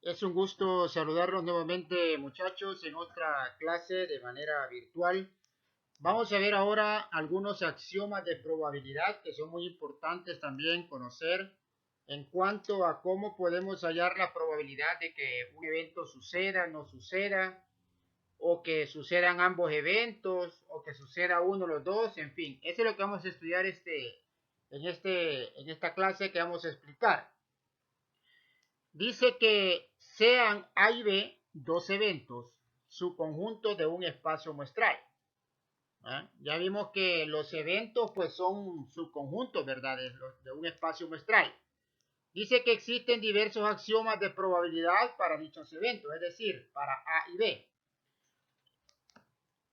Es un gusto saludarlos nuevamente, muchachos, en otra clase de manera virtual. Vamos a ver ahora algunos axiomas de probabilidad que son muy importantes también conocer en cuanto a cómo podemos hallar la probabilidad de que un evento suceda, no suceda, o que sucedan ambos eventos, o que suceda uno o los dos, en fin. Eso es lo que vamos a estudiar en esta clase que vamos a explicar. Dice que sean A y B dos eventos, su conjunto de un espacio muestral. Ya vimos que los eventos pues son subconjuntos, ¿verdad? De un espacio muestral. Dice que existen diversos axiomas de probabilidad para dichos eventos, es decir, para A y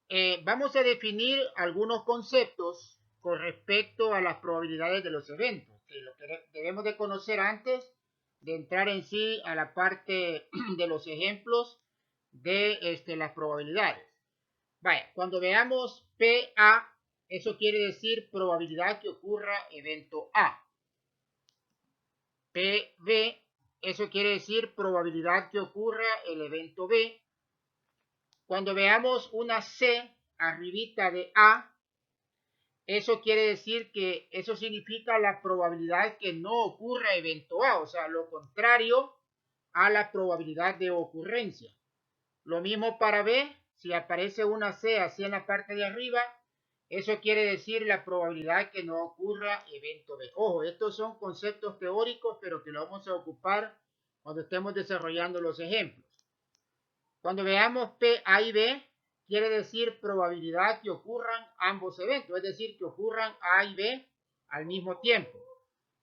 B. Vamos a definir algunos conceptos con respecto a las probabilidades de los eventos, que lo que debemos de conocer antes de entrar en sí a la parte de los ejemplos de las probabilidades. Vaya, cuando veamos PA, eso quiere decir probabilidad que ocurra evento A. PB, eso quiere decir probabilidad que ocurra el evento B. Cuando veamos una C arribita de A, eso quiere decir que eso significa la probabilidad que no ocurra evento A, o sea, lo contrario a la probabilidad de ocurrencia. Lo mismo para B, si aparece una C así en la parte de arriba, eso quiere decir la probabilidad que no ocurra evento B. Ojo, estos son conceptos teóricos, pero que lo vamos a ocupar cuando estemos desarrollando los ejemplos. Cuando veamos P, A y B, quiere decir probabilidad que ocurran ambos eventos, es decir, que ocurran A y B al mismo tiempo.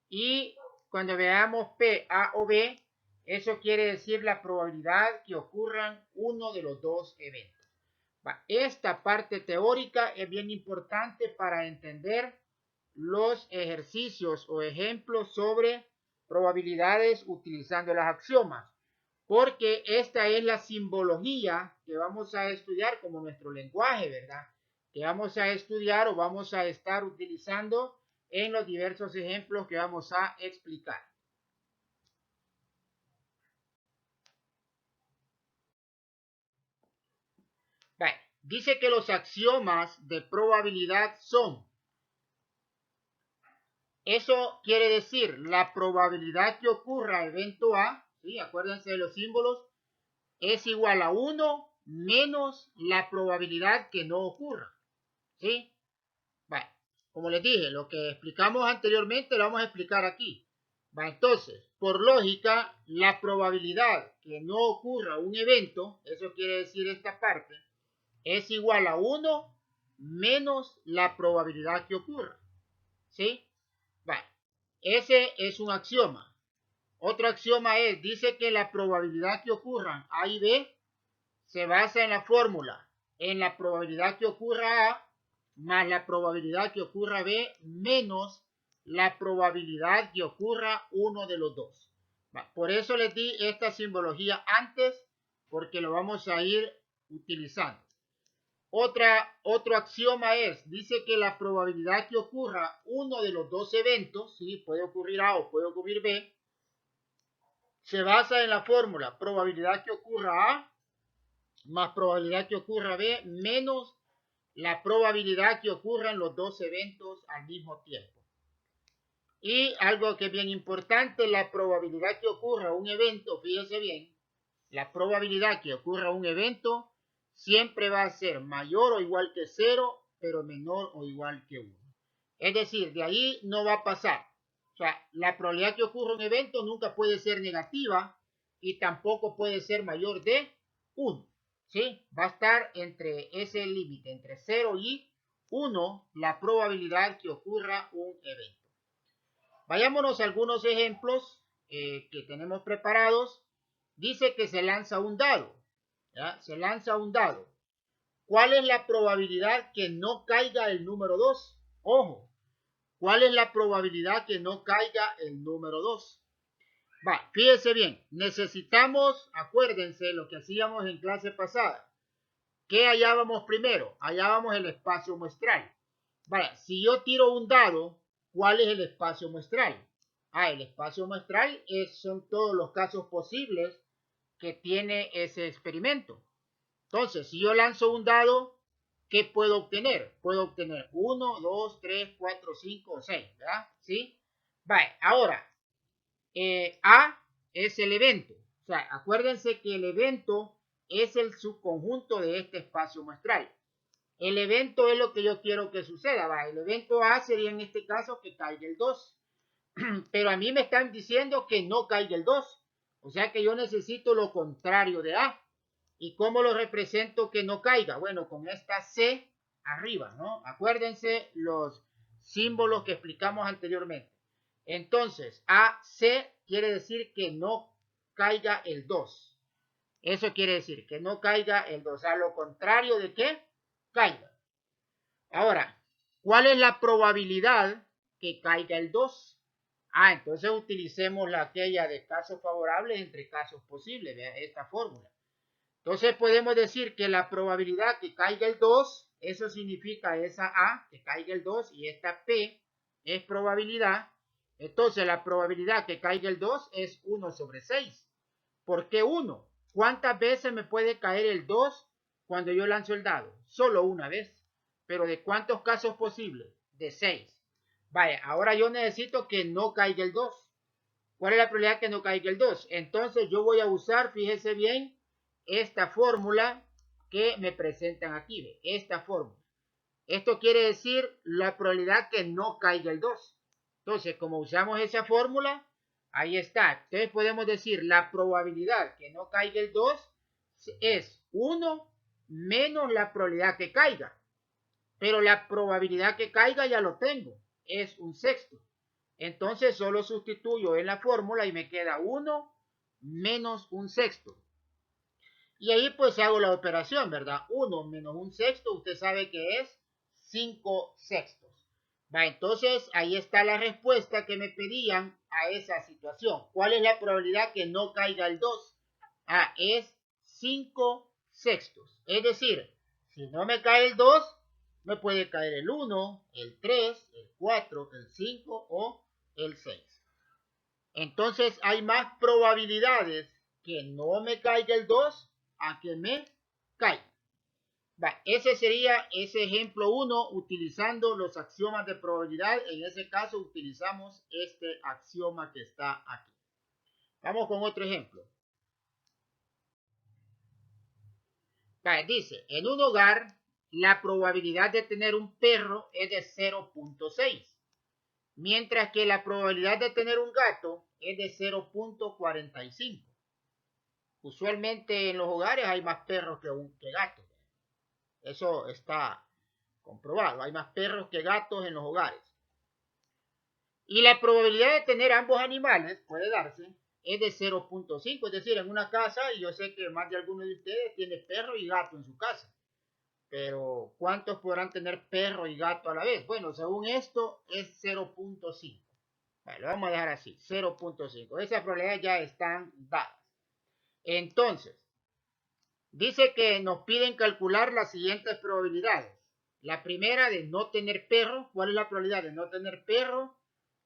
Y cuando veamos P, A o B, eso quiere decir la probabilidad que ocurran uno de los dos eventos. Esta parte teórica es bien importante para entender los ejercicios o ejemplos sobre probabilidades utilizando los axiomas, porque esta es la simbología que vamos a estudiar como nuestro lenguaje, ¿verdad? Que vamos a estudiar o vamos a estar utilizando en los diversos ejemplos que vamos a explicar. Bueno, dice que los axiomas de probabilidad son, eso quiere decir la probabilidad que ocurra evento A, ¿sí? Acuérdense de los símbolos, es igual a 1 menos la probabilidad que no ocurra, ¿sí? Bueno, como les dije, lo que explicamos anteriormente lo vamos a explicar aquí. Entonces, por lógica, la probabilidad que no ocurra un evento, eso quiere decir esta parte, es igual a 1 menos la probabilidad que ocurra. ¿Sí? Bueno, ese es un axioma. Otro axioma es, dice que la probabilidad que ocurran A y B se basa en la fórmula, en la probabilidad que ocurra A más la probabilidad que ocurra B menos la probabilidad que ocurra uno de los dos. Por eso les di esta simbología antes, porque lo vamos a ir utilizando. Otro axioma dice que la probabilidad que ocurra uno de los dos eventos, ¿sí? Puede ocurrir A o puede ocurrir B, se basa en la fórmula probabilidad que ocurra A más probabilidad que ocurra B menos la probabilidad que ocurran los dos eventos al mismo tiempo. Y algo que es bien importante, la probabilidad que ocurra un evento, fíjese bien, la probabilidad que ocurra un evento siempre va a ser mayor o igual que 0, pero menor o igual que 1. Es decir, de ahí no va a pasar. O sea, la probabilidad que ocurra un evento nunca puede ser negativa y tampoco puede ser mayor de 1. ¿Sí? Va a estar entre ese límite, entre 0 y 1, la probabilidad que ocurra un evento. Vayámonos a algunos ejemplos que tenemos preparados. Dice que se lanza un dado. ¿Ya? Se lanza un dado. ¿Cuál es la probabilidad que no caiga el número 2? Ojo, ¿cuál es la probabilidad que no caiga el número 2? Fíjense bien, necesitamos, acuérdense lo que hacíamos en clase pasada. ¿Qué hallábamos primero? Hallábamos el espacio muestral. Si yo tiro un dado, ¿cuál es el espacio muestral? El espacio muestral son todos los casos posibles que tiene ese experimento. Entonces, si yo lanzo un dado, ¿qué puedo obtener? Puedo obtener 1, 2, 3, 4, 5 o 6, ¿verdad? ¿Sí? Vale, ahora, A es el evento. O sea, acuérdense que el evento es el subconjunto de este espacio muestral. El evento es lo que yo quiero que suceda. ¿Va? El evento A sería en este caso que caiga el 2. Pero a mí me están diciendo que no caiga el 2. O sea que yo necesito lo contrario de A. ¿Y cómo lo represento que no caiga? Bueno, con esta C arriba, ¿no? Acuérdense los símbolos que explicamos anteriormente. Entonces, AC quiere decir que no caiga el 2. Eso quiere decir que no caiga el 2. A lo contrario de que caiga. Ahora, ¿cuál es la probabilidad que caiga el 2? Entonces utilicemos aquella de casos favorables entre casos posibles, ¿vea? Esta fórmula. Entonces podemos decir que la probabilidad que caiga el 2, eso significa esa A, que caiga el 2, y esta P es probabilidad. Entonces la probabilidad que caiga el 2 es 1 sobre 6. ¿Por qué 1? ¿Cuántas veces me puede caer el 2 cuando yo lanzo el dado? Solo una vez. ¿Pero de cuántos casos posibles? De 6. Vaya, ahora yo necesito que no caiga el 2. ¿Cuál es la probabilidad que no caiga el 2? Entonces yo voy a usar, fíjese bien, esta fórmula que me presentan aquí. ¿Ve? Esta fórmula. Esto quiere decir la probabilidad que no caiga el 2. Entonces, como usamos esa fórmula, ahí está. Entonces podemos decir la probabilidad que no caiga el 2 es 1 menos la probabilidad que caiga. Pero la probabilidad que caiga ya lo tengo. Es un sexto. Entonces solo sustituyo en la fórmula y me queda 1 menos un sexto. Y ahí pues hago la operación, ¿verdad? 1 menos un sexto, usted sabe que es 5 sextos. Va, entonces ahí está la respuesta que me pedían a esa situación. ¿Cuál es la probabilidad que no caiga el 2? Es 5 sextos. Es decir, si no me cae el 2, me puede caer el 1, el 3, el 4, el 5 o el 6. Entonces hay más probabilidades que no me caiga el 2 a que me caiga. Ese sería ese ejemplo 1 utilizando los axiomas de probabilidad. En ese caso utilizamos este axioma que está aquí. Vamos con otro ejemplo. Dice, en un hogar la probabilidad de tener un perro es de 0.6, mientras que la probabilidad de tener un gato es de 0.45. Usualmente en los hogares hay más perros que gatos. Eso está comprobado. Hay más perros que gatos en los hogares. Y la probabilidad de tener ambos animales puede darse es de 0.5. Es decir, en una casa, y yo sé que más de alguno de ustedes tiene perro y gato en su casa. Pero ¿cuántos podrán tener perro y gato a la vez? Bueno, según esto es 0.5. Lo vamos a dejar así, 0.5. Esas probabilidades ya están dadas. Entonces, dice que nos piden calcular las siguientes probabilidades. La primera de no tener perro. ¿Cuál es la probabilidad de no tener perro?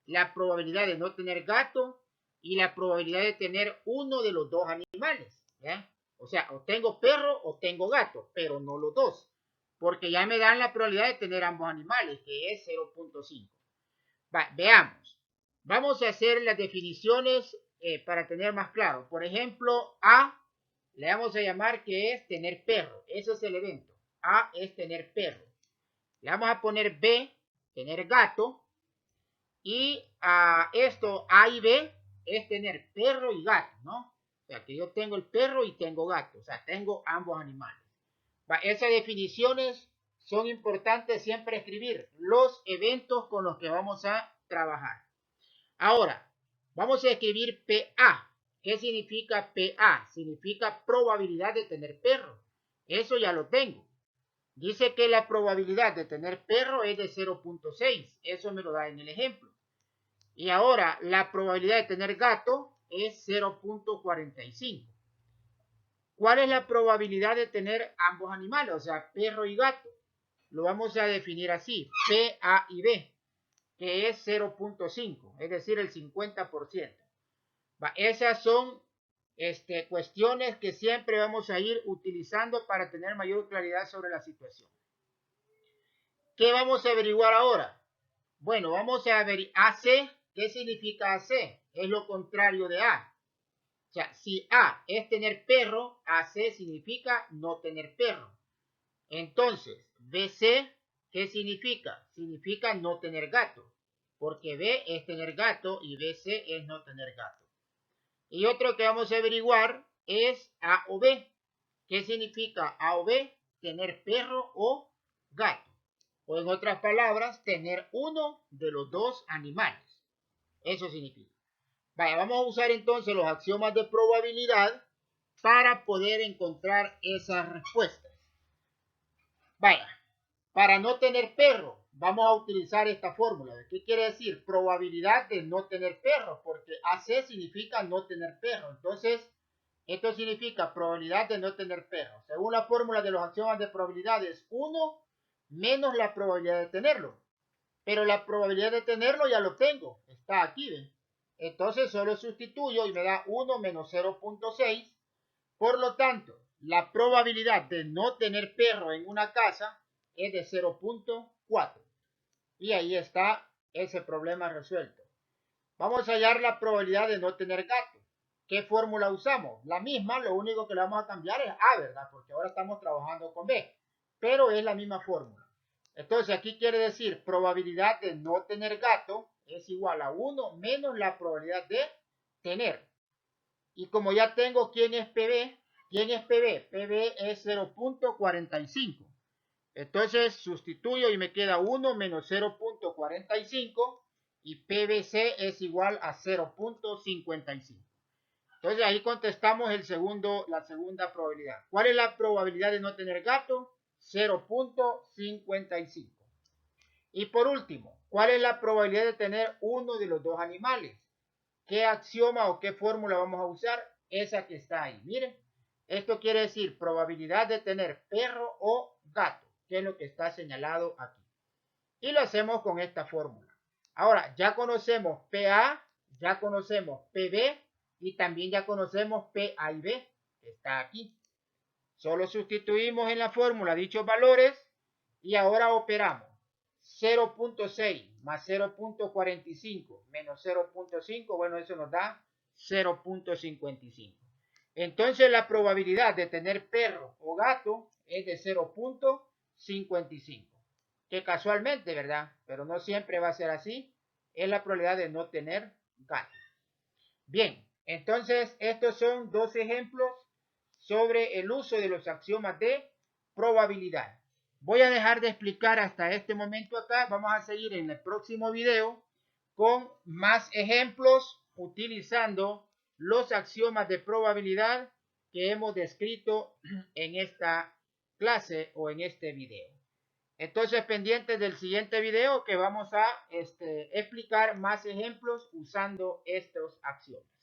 La probabilidad de no tener gato y la probabilidad de tener uno de los dos animales. ¿Ya? O sea, o tengo perro o tengo gato, pero no los dos. Porque ya me dan la probabilidad de tener ambos animales, que es 0.5. Veamos. Vamos a hacer las definiciones para tener más claro. Por ejemplo, A le vamos a llamar que es tener perro. Ese es el evento. A es tener perro. Le vamos a poner B, tener gato. Y a esto, A y B, es tener perro y gato, ¿no? O sea, que yo tengo el perro y tengo gato. O sea, tengo ambos animales. Esas definiciones son importantes siempre escribir los eventos con los que vamos a trabajar. Ahora, vamos a escribir PA. ¿Qué significa PA? Significa probabilidad de tener perro. Eso ya lo tengo. Dice que la probabilidad de tener perro es de 0.6. Eso me lo da en el ejemplo. Y ahora, la probabilidad de tener gato es 0.45. ¿Cuál es la probabilidad de tener ambos animales? O sea, perro y gato. Lo vamos a definir así. P, A y B. Que es 0.5. Es decir, el 50%. Esas son cuestiones que siempre vamos a ir utilizando para tener mayor claridad sobre la situación. ¿Qué vamos a averiguar ahora? Bueno, vamos a ver AC. ¿Qué significa AC? Es lo contrario de A. O sea, si A es tener perro, AC significa no tener perro. Entonces, BC, ¿qué significa? Significa no tener gato. Porque B es tener gato y BC es no tener gato. Y otro que vamos a averiguar es A o B. ¿Qué significa A o B? Tener perro o gato. O en otras palabras, tener uno de los dos animales. Eso significa. Vaya, vamos a usar entonces los axiomas de probabilidad para poder encontrar esas respuestas. Vaya, para no tener perro, vamos a utilizar esta fórmula. ¿Qué quiere decir? Probabilidad de no tener perro, porque AC significa no tener perro. Entonces, esto significa probabilidad de no tener perro. Según la fórmula de los axiomas de probabilidad es 1 menos la probabilidad de tenerlo. Pero la probabilidad de tenerlo ya lo tengo. Está aquí, ¿ven? Entonces solo sustituyo y me da 1 menos 0.6. Por lo tanto, la probabilidad de no tener perro en una casa es de 0.4. Y ahí está ese problema resuelto. Vamos a hallar la probabilidad de no tener gato. ¿Qué fórmula usamos? La misma, lo único que le vamos a cambiar es A, ¿verdad? Porque ahora estamos trabajando con B. Pero es la misma fórmula. Entonces aquí quiere decir probabilidad de no tener gato es igual a 1 menos la probabilidad de tener. Y como ya tengo quién es PB, ¿quién es PB? PB es 0.45. Entonces sustituyo y me queda 1 menos 0.45 y PBC es igual a 0.55. Entonces ahí contestamos la segunda probabilidad. ¿Cuál es la probabilidad de no tener gato? 0.55. Y por último, ¿cuál es la probabilidad de tener uno de los dos animales? ¿Qué axioma o qué fórmula vamos a usar? Esa que está ahí. Miren, esto quiere decir probabilidad de tener perro o gato, que es lo que está señalado aquí. Y lo hacemos con esta fórmula. Ahora, ya conocemos PA, ya conocemos PB y también ya conocemos PA y B, que está aquí. Solo sustituimos en la fórmula dichos valores y ahora operamos. 0.6 más 0.45 menos 0.5, bueno, eso nos da 0.55. Entonces la probabilidad de tener perro o gato es de 0.55. Que casualmente, ¿verdad? Pero no siempre va a ser así. Es la probabilidad de no tener gato. Bien, entonces estos son dos ejemplos sobre el uso de los axiomas de probabilidad. Voy a dejar de explicar hasta este momento acá. Vamos a seguir en el próximo video con más ejemplos utilizando los axiomas de probabilidad que hemos descrito en esta clase o en este video. Entonces, pendientes del siguiente video que vamos a explicar más ejemplos usando estos axiomas.